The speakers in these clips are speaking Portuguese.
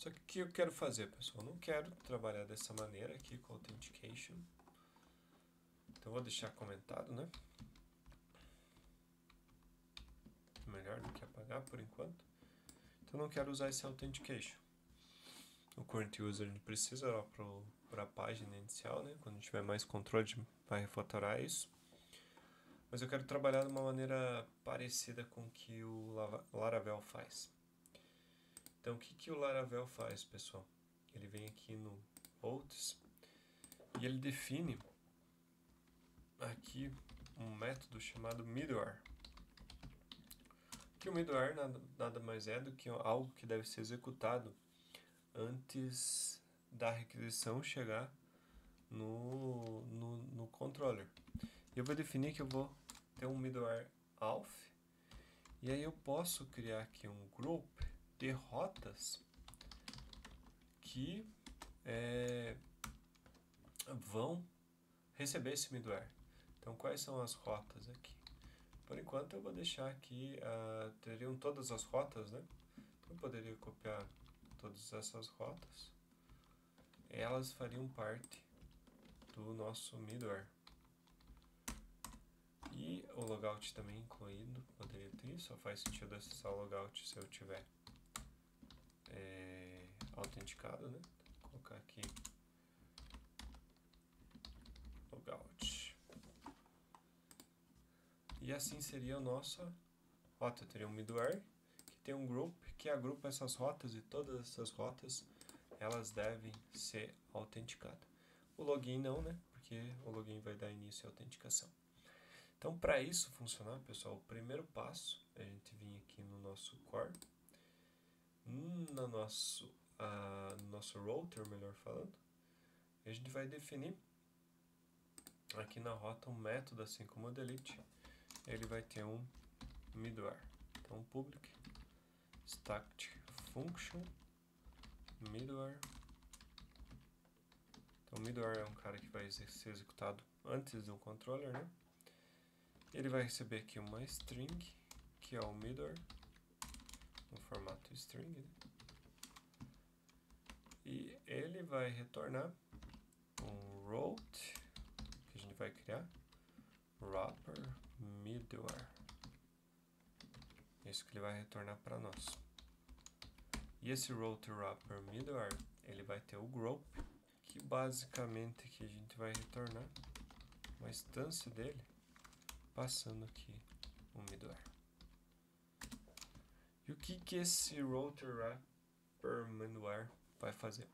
Só que o que eu quero fazer, pessoal? Eu não quero trabalhar dessa maneira aqui com Authentication. Então eu vou deixar comentado, né? Melhor do que apagar por enquanto. Então eu não quero usar esse Authentication. O Current User a gente precisa lá para a página inicial, né? Quando tiver mais controle, a gente vai refatorar isso. Mas eu quero trabalhar de uma maneira parecida com o que o Laravel faz. Então, o que o Laravel faz, pessoal? Ele vem aqui no Routes e ele define aqui um método chamado middleware. Que o middleware nada mais é do que algo que deve ser executado antes da requisição chegar no controller. Eu vou definir que eu vou ter um middleware auth, e aí eu posso criar aqui um group de rotas que vão receber esse middleware. Então, quais são as rotas aqui? Por enquanto, eu vou deixar aqui, teriam todas as rotas, né? Eu poderia copiar todas essas rotas. Elas fariam parte do nosso middleware. E o logout também incluído, poderia ter, só faz sentido acessar o logout se eu tiver autenticado, né? Vou colocar aqui logout. E assim seria a nossa rota. Teria um middleware que tem um group que agrupa essas rotas, e todas essas rotas elas devem ser autenticadas. O login não, né? Porque o login vai dar início à autenticação. Então, para isso funcionar, pessoal, o primeiro passo é a gente vir aqui no nosso core, no nosso router, melhor falando, e a gente vai definir aqui na rota um método, assim como o delete, ele vai ter um middleware. Então, public static function middleware. Então, o middleware é um cara que vai ser executado antes do controller, né? Ele vai receber aqui uma string, que é o middleware, no formato string, né? E ele vai retornar um route, que a gente vai criar, wrapper middleware. Isso que ele vai retornar para nós. E esse route wrapper middleware, ele vai ter o group, que basicamente aqui a gente vai retornar uma instância dele, passando aqui o middleware. E o que esse route wrapper middleware vai fazer?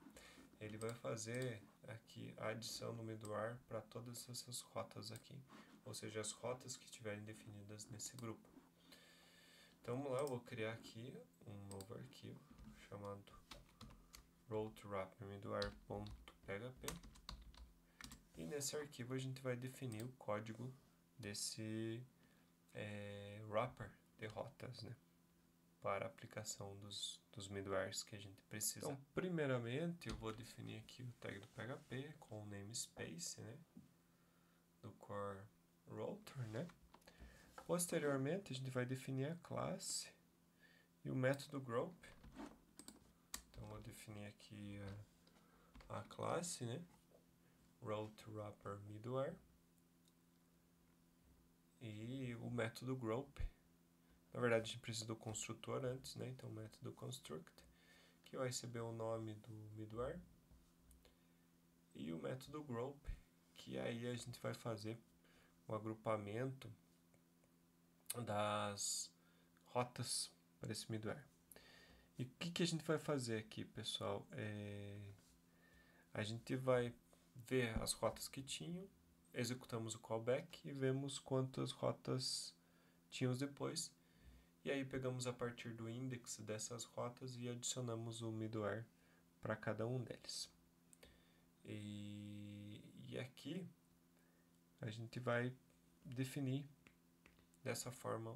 Ele vai fazer aqui a adição no middleware para todas essas rotas aqui, ou seja, as rotas que estiverem definidas nesse grupo. Então vamos lá, eu vou criar aqui um novo arquivo chamado route wrapper middleware.php, e nesse arquivo a gente vai definir o código desse wrapper de rotas, né, para a aplicação dos middlewares que a gente precisa. Então, primeiramente, eu vou definir aqui o tag do PHP com o namespace, né, do core router, né. Posteriormente, a gente vai definir a classe e o método group. Então, eu vou definir aqui a classe, né, route wrapper middleware, e o método group. Na verdade, a gente precisa do construtor antes, né? Então, o método construct, que vai receber o nome do middleware, e o método group, que aí a gente vai fazer o agrupamento das rotas para esse middleware. E o que a gente vai fazer aqui, pessoal? A gente vai ver as rotas que tinham, executamos o callback e vemos quantas rotas tínhamos depois. E aí pegamos a partir do index dessas rotas e adicionamos o middleware para cada um deles. E aqui a gente vai definir dessa forma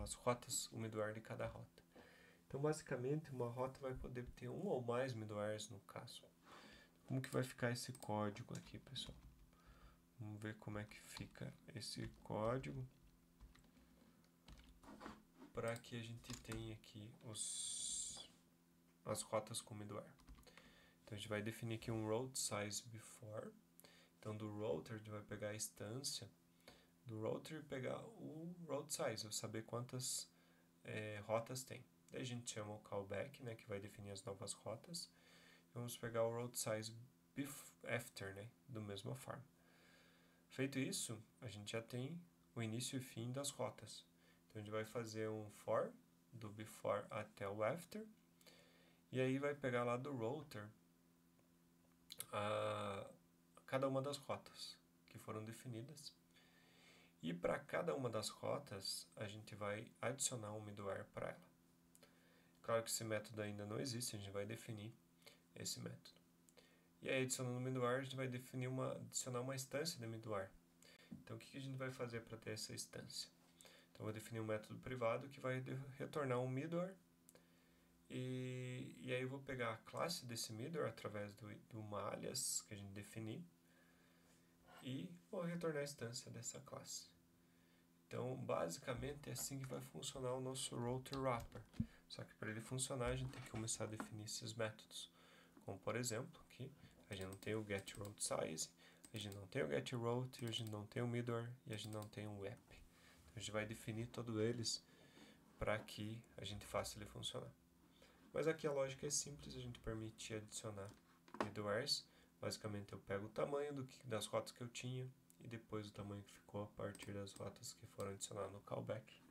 as rotas, o middleware de cada rota. Então, basicamente, uma rota vai poder ter um ou mais middlewares no caso. Como que vai ficar esse código aqui, pessoal? Vamos ver como é que fica esse código para que a gente tenha aqui as rotas com middleware. Então a gente vai definir aqui um route size before. Então do router a gente vai pegar a instância do router e pegar o route size, saber quantas rotas tem. Daí a gente chama o callback, né, que vai definir as novas rotas. Vamos pegar o route size after, né, da mesma forma. Feito isso, a gente já tem o início e fim das rotas. Então a gente vai fazer um for do before até o after. E aí vai pegar lá do router cada uma das rotas que foram definidas. E para cada uma das rotas, a gente vai adicionar um middleware para ela. Claro que esse método ainda não existe, a gente vai definir esse método. E aí, adicionando o middleware, a gente vai adicionar uma instância de middleware. Então, o que a gente vai fazer para ter essa instância? Então, eu vou definir um método privado que vai retornar um middleware. E aí, eu vou pegar a classe desse middleware através do uma alias que a gente definir. E vou retornar a instância dessa classe. Então, basicamente, é assim que vai funcionar o nosso router wrapper. Só que para ele funcionar, a gente tem que começar a definir esses métodos. Como, por exemplo, aqui, a gente não tem o getRouteSize, a gente não tem o getRoute, a gente não tem o middleware e a gente não tem o app. Então, a gente vai definir todos eles para que a gente faça ele funcionar. Mas aqui a lógica é simples, a gente permite adicionar middlewares. Basicamente, eu pego o tamanho das rotas que eu tinha, e depois o tamanho que ficou a partir das rotas que foram adicionadas no callback.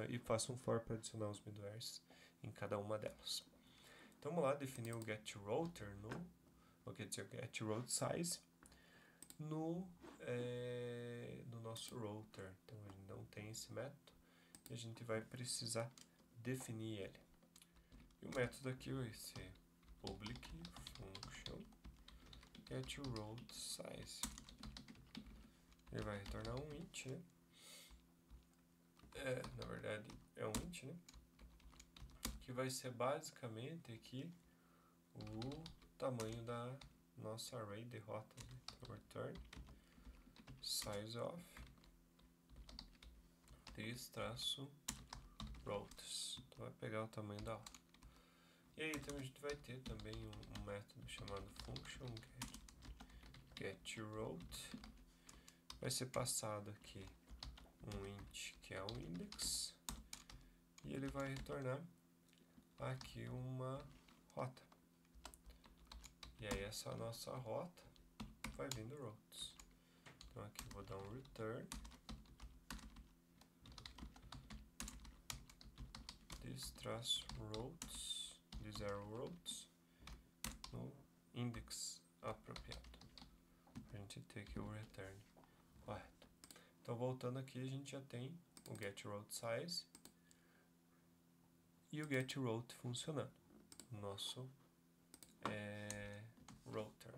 E faço um for para adicionar os middlewares em cada uma delas. Então vamos lá, definir o getRouter getRouteSize no nosso router. Então a gente não tem esse método e a gente vai precisar definir ele. E o método aqui vai ser public function getRouteSize. Ele vai retornar um int, né? Na verdade é um int, né? Que vai ser basicamente aqui o tamanho da nossa array de rotas. Então, return size of this-routes. Então vai pegar o tamanho da rota. E aí então a gente vai ter também um método chamado function getRoute. Vai ser passado aqui um int que é o index e ele vai retornar aqui uma rota. E aí essa nossa rota vai vindo routes. Então aqui eu vou dar um return this-routes, this-routes no index apropriado. A gente ter aqui o return correto. Então voltando aqui, a gente já tem o getRouteSize e o getRoute funcionando. Nosso router.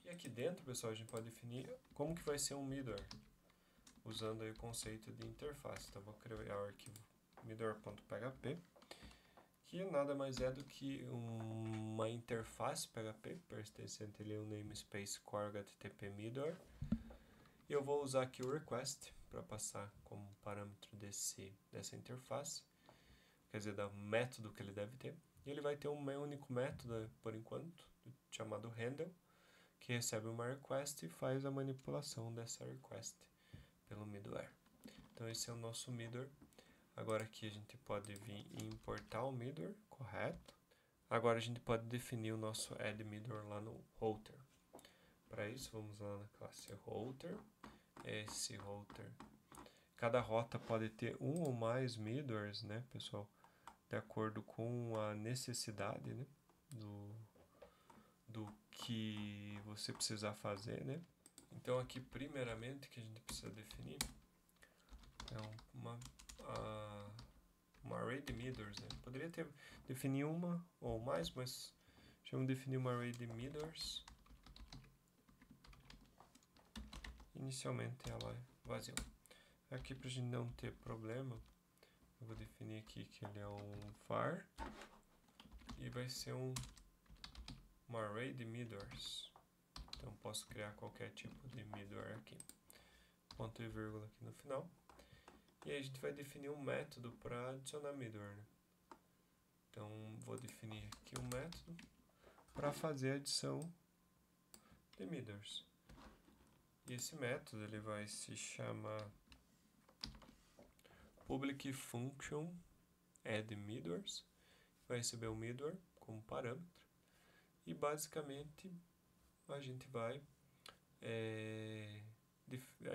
E aqui dentro, pessoal, a gente pode definir como que vai ser um middleware, usando aí o conceito de interface. Então, vou criar o arquivo middleware.php, que nada mais é do que uma interface PHP, pertencente ali ao namespace core HTTP middleware. E eu vou usar aqui o request para passar como parâmetro dessa interface, quer dizer, do método que ele deve ter. E ele vai ter um único método, por enquanto, chamado handle, que recebe uma request e faz a manipulação dessa request pelo middleware. Então esse é o nosso middleware. Agora aqui a gente pode vir e importar o middleware, correto? Agora a gente pode definir o nosso add middleware lá no router. Para isso, vamos lá na classe router. Esse router, cada rota pode ter um ou mais middlewares, né, pessoal? De acordo com a necessidade, né, do que você precisar fazer, né? Então aqui primeiramente que a gente precisa definir é uma array de middlers, né? Poderia definir uma ou mais, mas vamos definir uma array de middlers. Inicialmente ela é vazia. Aqui para a gente não ter problema, eu vou definir aqui que ele é um var e vai ser uma array de middlers. Então posso criar qualquer tipo de middleware aqui. Ponto e vírgula aqui no final. E aí a gente vai definir um método para adicionar middleware, né? Então, vou definir aqui um método para fazer a adição de emitters. E esse método ele vai se chamar public function add emitters, vai receber o emitter como parâmetro e basicamente a gente vai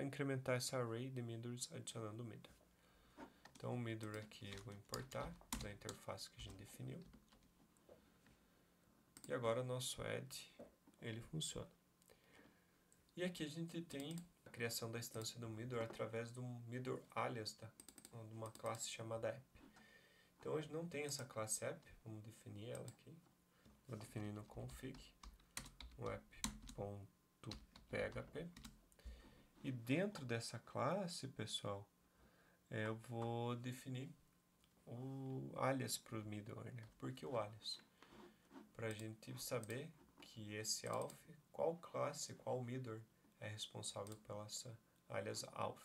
incrementar essa array de emitters adicionando o emitter. Então o emitter aqui eu vou importar da interface que a gente definiu. E agora o nosso add ele funciona. E aqui a gente tem a criação da instância do emitter através do emitter alias, tá? De uma classe chamada app. Então hoje não tem essa classe app, vamos definir ela aqui. Vou definir no config o app.php. E dentro dessa classe, pessoal, eu vou definir o alias para o middleware, né? Por que o alias? Para a gente saber que esse auth, qual classe, qual middleware é responsável pela essa alias auth.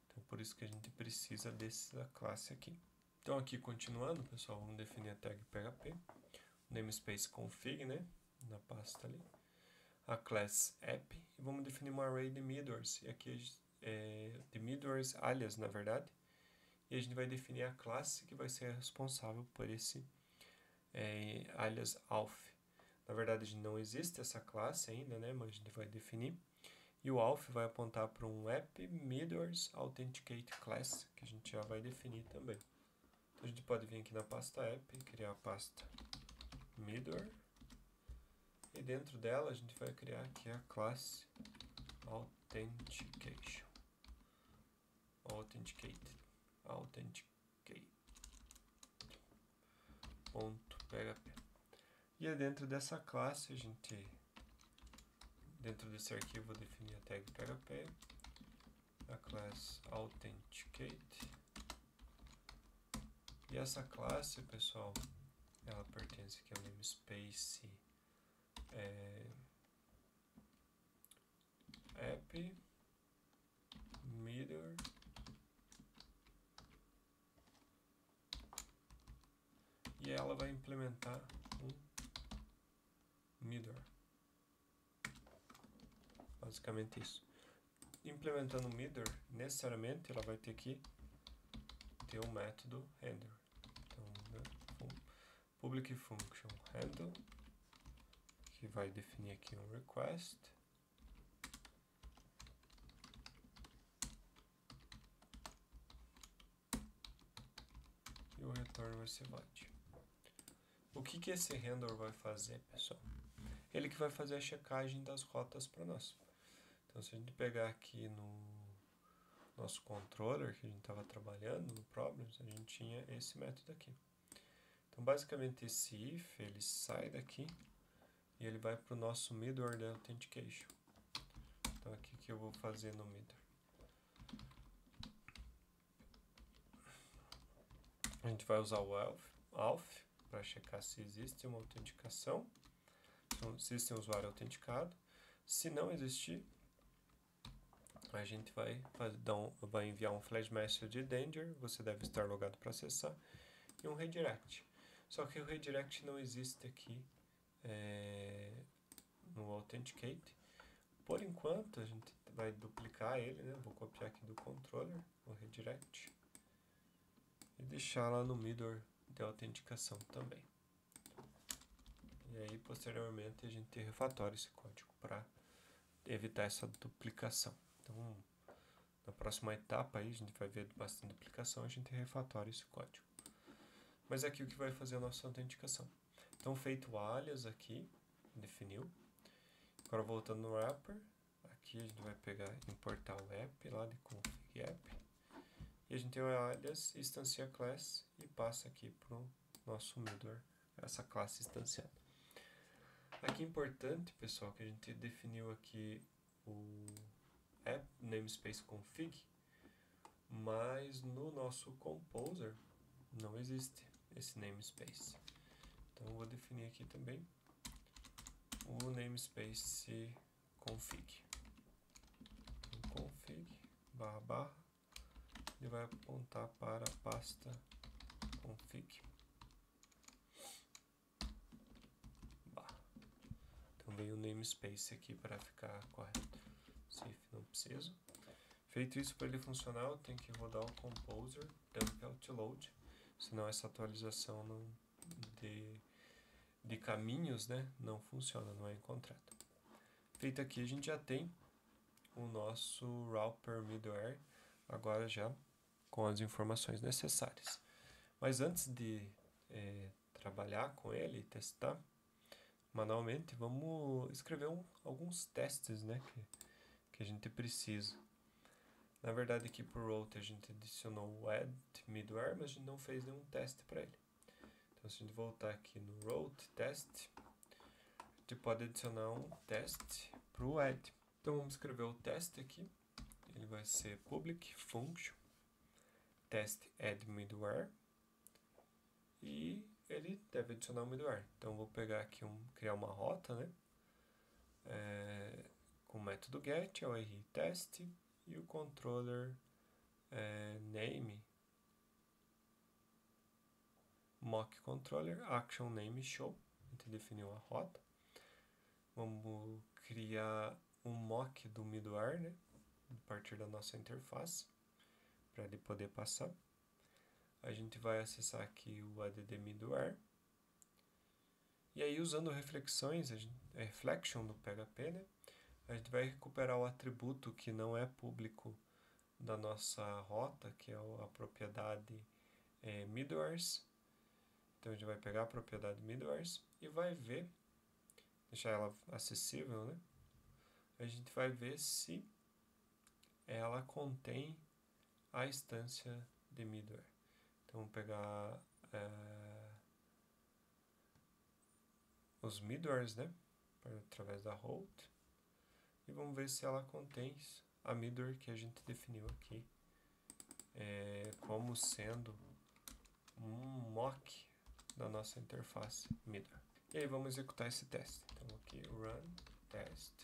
Então, por isso que a gente precisa dessa classe aqui. Então, aqui continuando, pessoal, vamos definir a tag PHP, namespace config, né, na pasta ali, a class app, e vamos definir uma array de middlewares, e aqui de middlewares alias, na verdade, e a gente vai definir a classe que vai ser responsável por esse alias auth. Na verdade, não existe essa classe ainda, né, mas a gente vai definir. E o auth vai apontar para um app middlewares authenticate class, que a gente já vai definir também. Então a gente pode vir aqui na pasta app, criar a pasta middleware, e dentro dela a gente vai criar aqui a classe authentication. Authenticate.php. E dentro dessa classe a gente, dentro desse arquivo, vou definir a tag PHP, a classe authenticate. E essa classe, pessoal, ela pertence aqui ao namespace app middleware e ela vai implementar um middleware. Basicamente isso. Implementando o middleware, necessariamente ela vai ter que ter um método handler. Então, né, public function handle, que vai definir aqui um request. E o retorno vai ser void. O que esse handler vai fazer, pessoal? Ele que vai fazer a checagem das rotas para nós. Então, se a gente pegar aqui no nosso controller que a gente estava trabalhando no problems, a gente tinha esse método aqui. Então, basicamente, esse if, ele sai daqui e ele vai para o nosso middleware da authentication. Então, aqui que eu vou fazer no middleware. A gente vai usar o auth para checar se existe uma autenticação, se existe um usuário autenticado. Se não existir, a gente vai enviar um flash message de danger, você deve estar logado para acessar, e um redirect. Só que o redirect não existe aqui no Authenticate. Por enquanto, a gente vai duplicar ele, né? Vou copiar aqui do controller, o redirect, e deixar lá no middleware de autenticação também. E aí, posteriormente, a gente refatora esse código para evitar essa duplicação. Então, na próxima etapa aí, a gente vai ver bastante duplicação, a gente refatora esse código. Mas aqui o que vai fazer a nossa autenticação. Então, feito o alias aqui, definiu. Agora, voltando no wrapper, aqui a gente vai pegar, importar o app lá de config app. E a gente tem o alias, instancia class e passa aqui para o nosso middleware, essa classe instanciada. Aqui é importante, pessoal, que a gente definiu aqui o app namespace config, mas no nosso composer não existe esse namespace. Então eu vou definir aqui também o namespace config. Então, config // ele vai apontar para a pasta config. namespace aqui para ficar correto. Safe, não preciso. Feito isso, para ele funcionar, eu tenho que rodar o composer dump outload, senão essa atualização de caminhos, né, não funciona, não é encontrada. Feito aqui, a gente já tem o nosso Wrapper Middleware, agora já com as informações necessárias. Mas antes de trabalhar com ele e testar manualmente, vamos escrever alguns testes, né, que a gente precisa. Na verdade, aqui para o Router a gente adicionou o Add Middleware, mas a gente não fez nenhum teste para ele. Então, se a gente voltar aqui no Route Test, a gente pode adicionar um teste para o Add. Então, vamos escrever o teste aqui. Ele vai ser public function test add middleware. E ele deve adicionar o middleware. Então, vou pegar aqui, criar uma rota, né? Com o método get, é o test, e o controller name, mock controller, action name show. A gente definiu a rota. Vamos criar um mock do middleware, né? A partir da nossa interface, para ele poder passar. A gente vai acessar aqui o add middleware. E aí, usando reflexões, reflection do PHP, né? A gente vai recuperar o atributo que não é público da nossa rota, que é a propriedade middlewares. Então, a gente vai pegar a propriedade middlewares e vai ver, deixar ela acessível, né? A gente vai ver se ela contém a instância de middleware. Então, vamos pegar os middlewares, né? Através da route. E vamos ver se ela contém a middleware que a gente definiu aqui como sendo um mock da nossa interface middleware. E aí vamos executar esse teste. Então aqui run test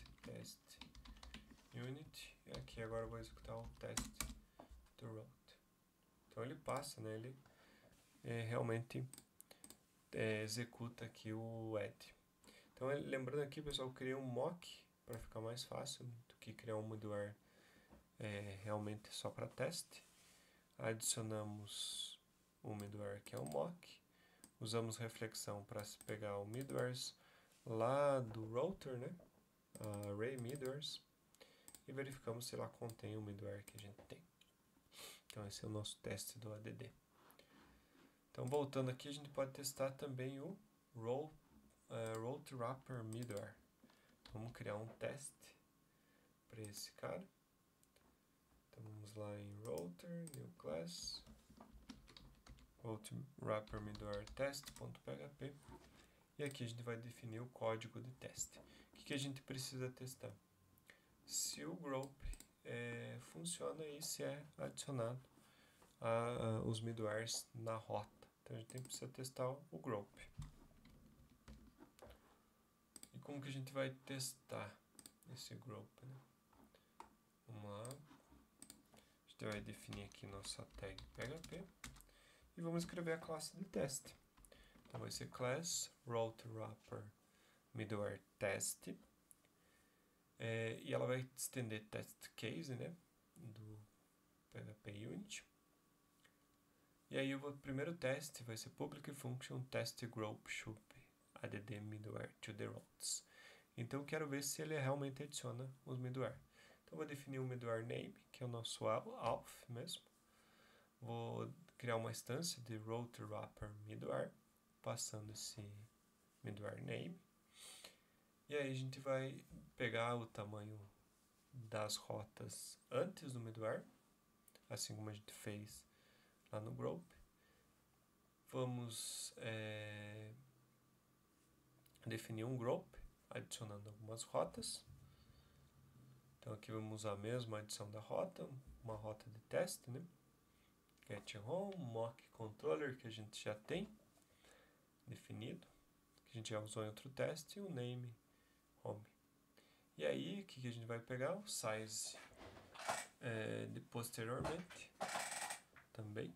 unit, e aqui agora eu vou executar o teste do route. Então ele passa, né? Ele realmente executa aqui o add. Então lembrando aqui, pessoal, eu criei um mock para ficar mais fácil do que criar um middleware realmente só para teste. Adicionamos o middleware que é o mock. Usamos reflexão para pegar o middlewares lá do router, né? Array middlewares. E verificamos se ela contém o middleware que a gente tem. Então esse é o nosso teste do ADD. Então voltando aqui, a gente pode testar também o Route Wrapper Middleware. Vamos criar um teste para esse cara. Então vamos lá em Router, New Class, Route Wrapper Middleware Test.php. E aqui a gente vai definir o código de teste. O que a gente precisa testar? Se o group funciona e se é adicionado os middlewares na rota. Então a gente precisa testar o group. E como que a gente vai testar esse group, né? Vamos lá. A gente vai definir aqui nossa tag PHP e vamos escrever a classe de teste. Então vai ser class route wrapper middleware test. E ela vai estender test case, né, do PHP unit. E aí o primeiro teste vai ser public function test group should add middleware to the routes. Então eu quero ver se ele realmente adiciona os middleware. Então eu vou definir o middleware name, que é o nosso auth mesmo. Vou criar uma instância de route wrapper middleware, passando esse middleware name. E aí a gente vai pegar o tamanho das rotas antes do middleware, assim como a gente fez lá no group. Vamos definir um group, adicionando algumas rotas. Então aqui vamos usar a mesma adição da rota, uma rota de teste, né? Get home, mock controller, que a gente já tem definido, que a gente já usou em outro teste, e o name home. E aí, o que a gente vai pegar? O size de posteriormente também.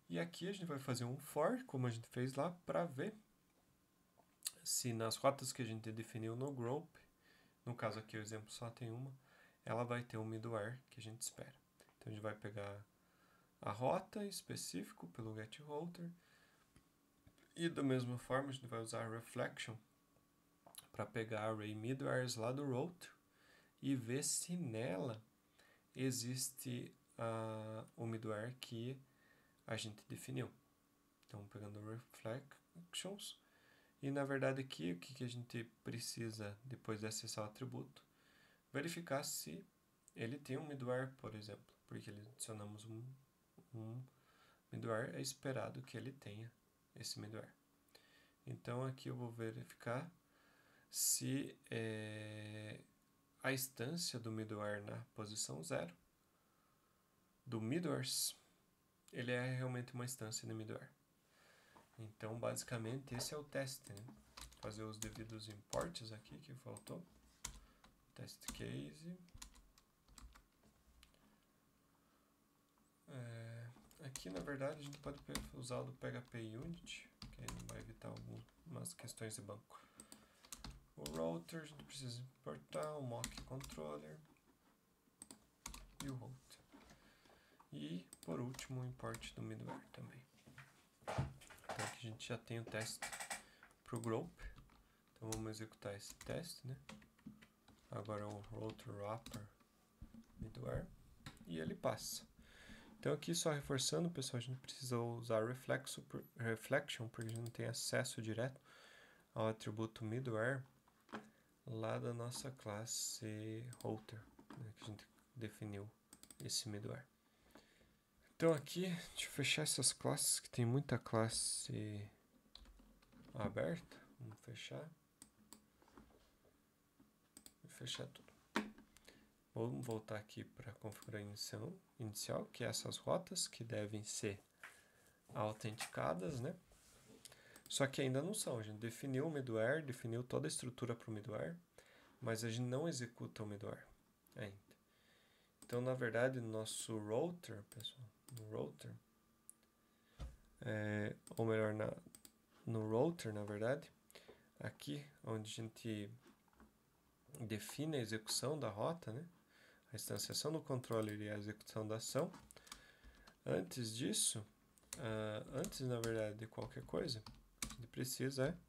E aqui a gente vai fazer um for, como a gente fez lá, para ver se nas rotas que a gente definiu no group, no caso aqui o exemplo só tem uma, ela vai ter o middleware que a gente espera. Então a gente vai pegar a rota específico pelo getRouter e da mesma forma a gente vai usar a reflection para pegar a array middlewares lá do router e ver se nela existe o middleware que a gente definiu. Então pegando reflections e na verdade aqui o que a gente precisa depois de acessar o atributo, verificar se ele tem um middleware, por exemplo, porque adicionamos um middleware, é esperado que ele tenha esse middleware. Então aqui eu vou verificar se a instância do middleware na posição 0 do middlewares, ele é realmente uma instância do middleware. Então basicamente esse é o teste, né? Fazer os devidos imports aqui que faltou. Test case. Aqui na verdade a gente pode usar o do PHP Unit, que aí vai evitar algumas questões de banco. O router a gente precisa importar, o mock controller e o router. E por último o import do middleware também. Então aqui a gente já tem o teste para o group. Então vamos executar esse teste, né? Agora o router wrapper middleware e ele passa. Então aqui só reforçando, pessoal, a gente precisa usar reflection porque a gente não tem acesso direto ao atributo middleware lá da nossa classe router, né, que a gente definiu esse middleware. Então aqui, deixa eu fechar essas classes, que tem muita classe aberta. Vamos fechar. Vou fechar tudo. Vamos voltar aqui para a configuração inicial, que é essas rotas que devem ser autenticadas, né? Só que ainda não são. A gente definiu o middleware, definiu toda a estrutura para o middleware, mas a gente não executa o middleware ainda. Então, na verdade, no nosso router, pessoal, no router, ou melhor, no router, na verdade, aqui onde a gente define a execução da rota, né? A instanciação do controller e a execução da ação. Antes disso, antes, na verdade, de qualquer coisa, a gente precisa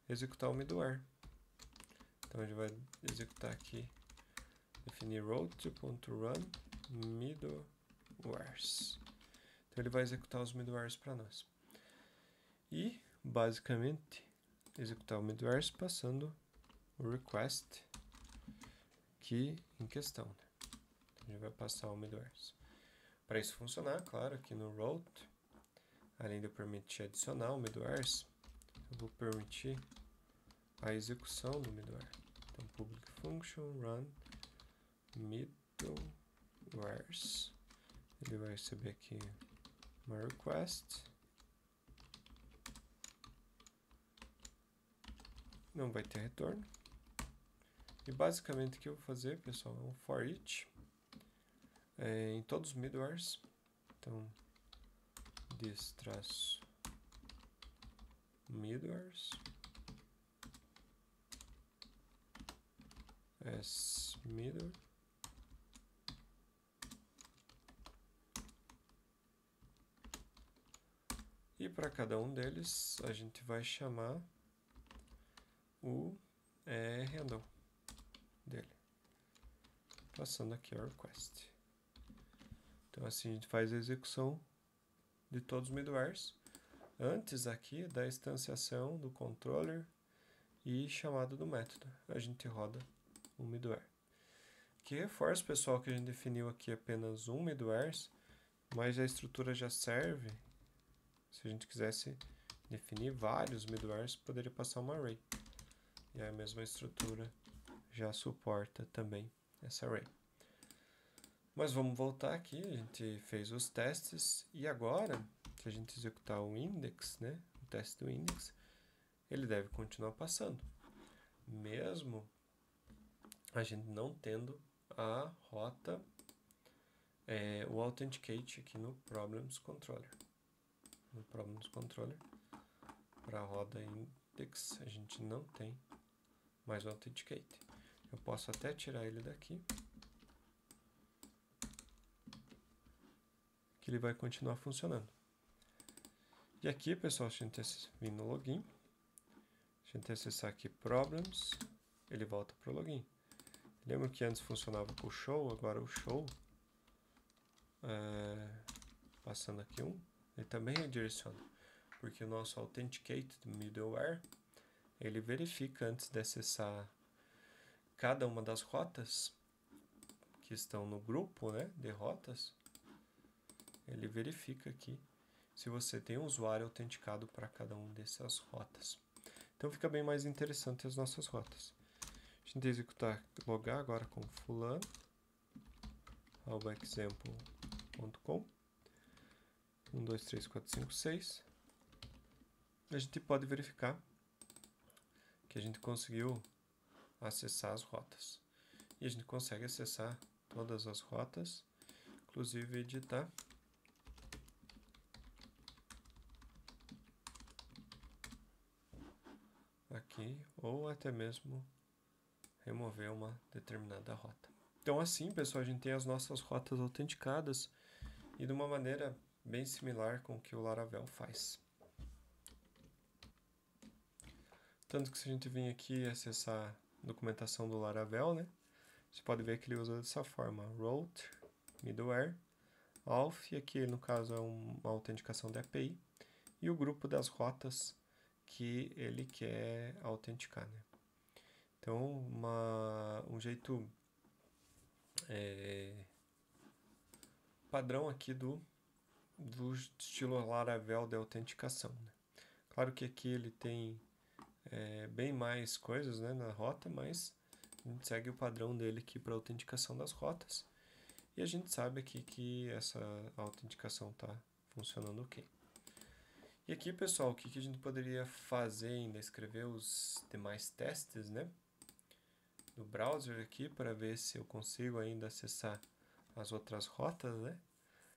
executar o middleware. Então, a gente vai executar aqui, definir route.run middlewares. Então, ele vai executar os middlewares para nós. E, basicamente, executar o middlewares passando o request aqui em questão. Né? Então, a gente vai passar o middlewares. Para isso funcionar, claro, aqui no route, além de eu permitir adicionar o middlewares, eu vou permitir a execução do middleware. Então, public function run middlewares. Ele vai receber aqui uma request. Não vai ter retorno. E basicamente o que eu vou fazer, pessoal, é um for each em todos os middlewares. Então, this-middlewares as middleware. E para cada um deles, a gente vai chamar o handle dele, passando aqui a request. Então assim a gente faz a execução de todos os middlewares, antes aqui da instanciação do controller e chamada do método. A gente roda um middleware. Que reforça, pessoal, que a gente definiu aqui apenas um middleware, mas a estrutura já serve. Se a gente quisesse definir vários middlewares, poderia passar uma array. E a mesma estrutura já suporta também essa array. Mas vamos voltar aqui, a gente fez os testes e agora, se a gente executar o index, né, o teste do index, ele deve continuar passando, mesmo a gente não tendo a rota, o authenticate aqui no problems controller. No problems controller, para a roda Analytics, a gente não tem mais o Authenticate. Eu posso até tirar ele daqui, que ele vai continuar funcionando. E aqui, pessoal, se a gente vir no login, se a gente acessar aqui Problems, ele volta para o login. Lembra que antes funcionava com o show, agora o show, passando aqui ele também redireciona, porque o nosso Authenticate do middleware, ele verifica antes de acessar cada uma das rotas que estão no grupo, né, de rotas, ele verifica aqui se você tem um usuário autenticado para cada uma dessas rotas. Então fica bem mais interessante as nossas rotas. A gente executar, logar agora com fulano, example.com, 1, 2, 3, 4, 5, 6. A gente pode verificar que a gente conseguiu acessar as rotas. E a gente consegue acessar todas as rotas, inclusive editar. Aqui, ou até mesmo remover uma determinada rota. Então assim, pessoal, a gente tem as nossas rotas autenticadas e de uma maneira bem similar com o que o Laravel faz. Tanto que se a gente vir aqui e acessar a documentação do Laravel, né, você pode ver que ele usa dessa forma, route, middleware, auth, e aqui no caso é uma autenticação de API, e o grupo das rotas que ele quer autenticar, né. Então, um jeito padrão aqui do estilo Laravel de autenticação, né. Claro que aqui ele tem bem mais coisas, né, na rota, mas a gente segue o padrão dele aqui para autenticação das rotas. E a gente sabe aqui que essa autenticação está funcionando ok. E aqui, pessoal, o que a gente poderia fazer ainda? Escrever os demais testes, né, do browser aqui para ver se eu consigo ainda acessar as outras rotas, né,